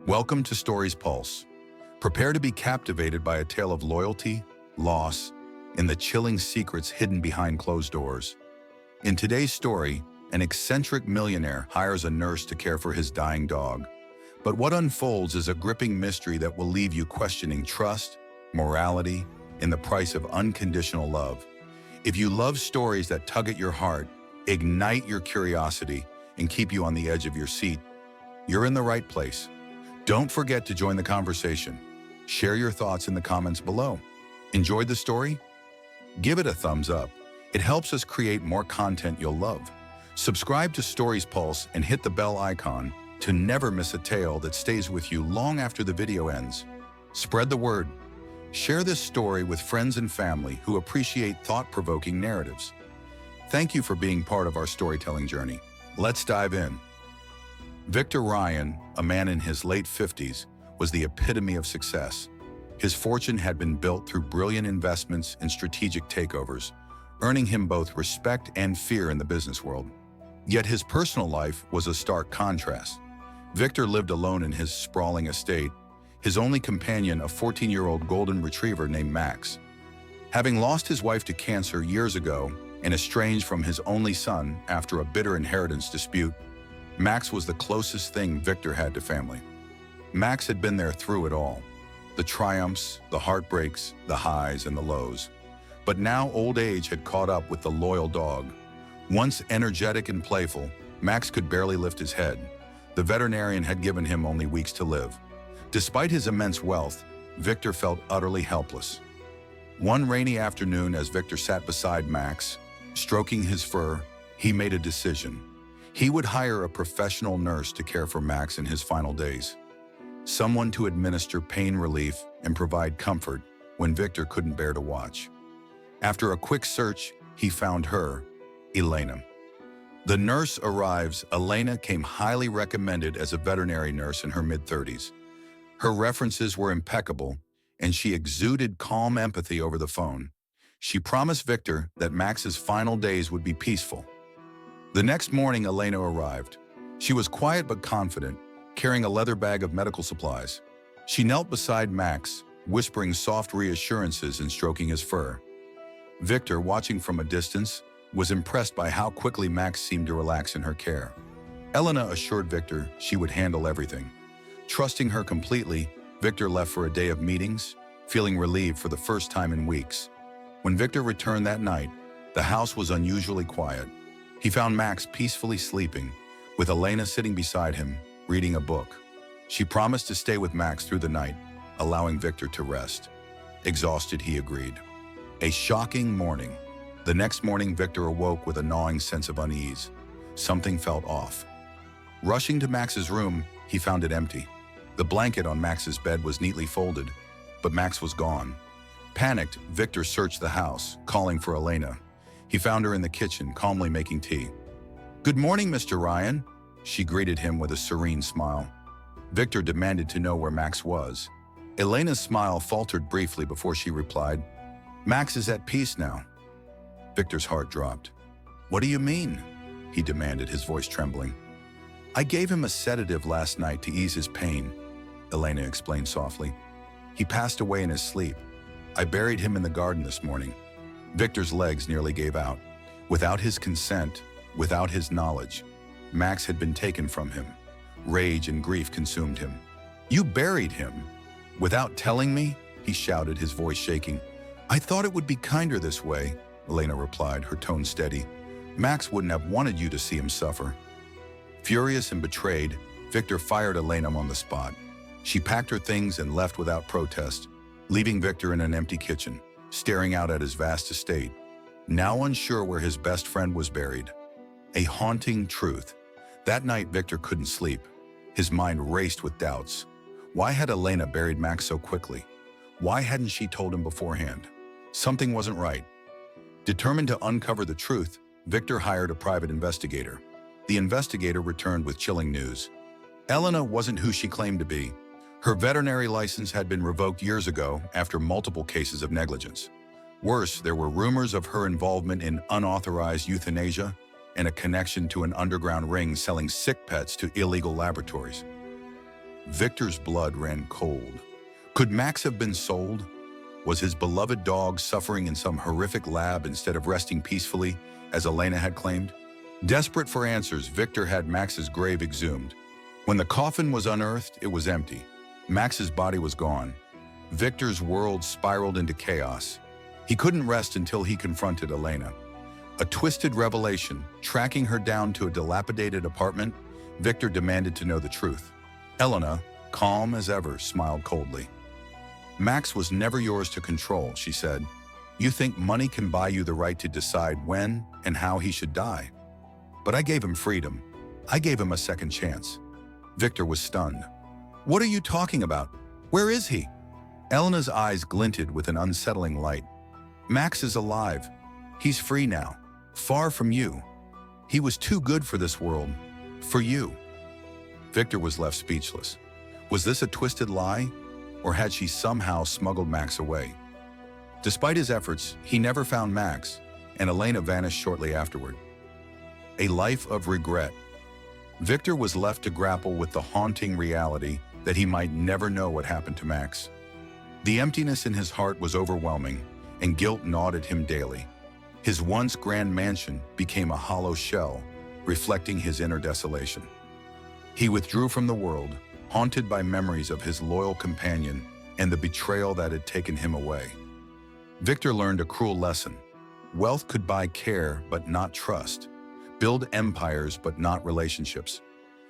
Welcome to Stories Pulse. Prepare to be captivated by a tale of loyalty, loss, and the chilling secrets hidden behind closed doors. In today's story, an eccentric millionaire hires a nurse to care for his dying dog. But what unfolds is a gripping mystery that will leave you questioning trust, morality, and the price of unconditional love. If you love stories that tug at your heart, ignite your curiosity, and keep you on the edge of your seat, you're in the right place. Don't forget to join the conversation. Share your thoughts in the comments below. Enjoyed the story? Give it a thumbs up. It helps us create more content you'll love. Subscribe to Stories Pulse and hit the bell icon to never miss a tale that stays with you long after the video ends. Spread the word. Share this story with friends and family who appreciate thought-provoking narratives. Thank you for being part of our storytelling journey. Let's dive in. Victor Ryan, a man in his late 50s, was the epitome of success. His fortune had been built through brilliant investments and strategic takeovers, earning him both respect and fear in the business world. Yet his personal life was a stark contrast. Victor lived alone in his sprawling estate, his only companion a 14-year-old golden retriever named Max. Having lost his wife to cancer years ago and estranged from his only son after a bitter inheritance dispute, Max was the closest thing Victor had to family. Max had been there through it all, the triumphs, the heartbreaks, the highs and the lows. But now old age had caught up with the loyal dog. Once energetic and playful, Max could barely lift his head. The veterinarian had given him only weeks to live. Despite his immense wealth, Victor felt utterly helpless. One rainy afternoon, as Victor sat beside Max, stroking his fur, he made a decision. He would hire a professional nurse to care for Max in his final days. Someone to administer pain relief and provide comfort when Victor couldn't bear to watch. After a quick search, he found her, Elena. The nurse arrives. Elena came highly recommended as a veterinary nurse in her mid-30s. Her references were impeccable, and she exuded calm empathy over the phone. She promised Victor that Max's final days would be peaceful. The next morning, Elena arrived. She was quiet but confident, carrying a leather bag of medical supplies. She knelt beside Max, whispering soft reassurances and stroking his fur. Victor, watching from a distance, was impressed by how quickly Max seemed to relax in her care. Elena assured Victor she would handle everything. Trusting her completely, Victor left for a day of meetings, feeling relieved for the first time in weeks. When Victor returned that night, the house was unusually quiet. He found Max peacefully sleeping, with Elena sitting beside him, reading a book. She promised to stay with Max through the night, allowing Victor to rest. Exhausted, he agreed. A shocking morning. The next morning, Victor awoke with a gnawing sense of unease. Something felt off. Rushing to Max's room, he found it empty. The blanket on Max's bed was neatly folded, but Max was gone. Panicked, Victor searched the house, calling for Elena. He found her in the kitchen, calmly making tea. "Good morning, Mr. Ryan," she greeted him with a serene smile. Victor demanded to know where Max was. Elena's smile faltered briefly before she replied, "Max is at peace now." Victor's heart dropped. "What do you mean?" he demanded, his voice trembling. "I gave him a sedative last night to ease his pain," Elena explained softly. "He passed away in his sleep. I buried him in the garden this morning." Victor's legs nearly gave out. Without his consent, without his knowledge, Max had been taken from him. Rage and grief consumed him. "You buried him? Without telling me?" he shouted, his voice shaking. "I thought it would be kinder this way," Elena replied, her tone steady. "Max wouldn't have wanted you to see him suffer." Furious and betrayed, Victor fired Elena on the spot. She packed her things and left without protest, leaving Victor in an empty kitchen, staring out at his vast estate, now unsure where his best friend was buried. A haunting truth. That night, Victor couldn't sleep. His mind raced with doubts. Why had Elena buried Max so quickly? Why hadn't she told him beforehand? Something wasn't right. Determined to uncover the truth, Victor hired a private investigator. The investigator returned with chilling news. Elena wasn't who she claimed to be. Her veterinary license had been revoked years ago after multiple cases of negligence. Worse, there were rumors of her involvement in unauthorized euthanasia and a connection to an underground ring selling sick pets to illegal laboratories. Victor's blood ran cold. Could Max have been sold? Was his beloved dog suffering in some horrific lab instead of resting peacefully, as Elena had claimed? Desperate for answers, Victor had Max's grave exhumed. When the coffin was unearthed, it was empty. Max's body was gone. Victor's world spiraled into chaos. He couldn't rest until he confronted Elena. A twisted revelation, tracking her down to a dilapidated apartment, Victor demanded to know the truth. Elena, calm as ever, smiled coldly. Max was never yours to control, she said. You think money can buy you the right to decide when and how he should die. But I gave him freedom. I gave him a second chance. Victor was stunned. What are you talking about? Where is he? Elena's eyes glinted with an unsettling light. Max is alive. He's free now. Far from you. He was too good for this world. For you. Victor was left speechless. Was this a twisted lie? Or had she somehow smuggled Max away? Despite his efforts, he never found Max, and Elena vanished shortly afterward. A life of regret. Victor was left to grapple with the haunting reality that he might never know what happened to Max. The emptiness in his heart was overwhelming, and guilt gnawed at him daily. His once grand mansion became a hollow shell, reflecting his inner desolation. He withdrew from the world, haunted by memories of his loyal companion and the betrayal that had taken him away. Victor learned a cruel lesson. Wealth could buy care, but not trust. Build empires, but not relationships.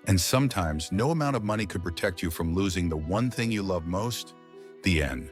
And sometimes, no amount of money could protect you from losing the one thing you love most. The end.